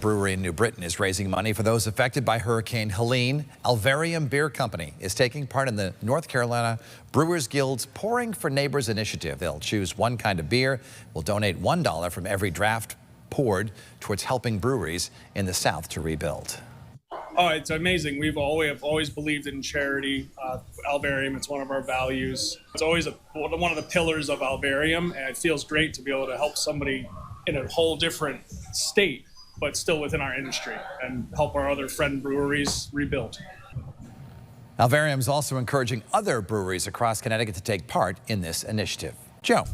brewery in New Britain is raising money for those affected by Hurricane Helene. Alvarium Beer Company is taking part in the North Carolina Brewers Guild's Pouring for Neighbors initiative. They'll choose one kind of beer, will donate $1 from every draft poured towards helping breweries in the South to rebuild. Oh, it's amazing. We've always believed in charity. Alvarium, it's one of our values. It's always one of the pillars of Alvarium, and it feels great to be able to help somebody in a whole different state, but still within our industry, and help our other friend breweries rebuild. Alvarium is also encouraging other breweries across Connecticut to take part in this initiative. Joe.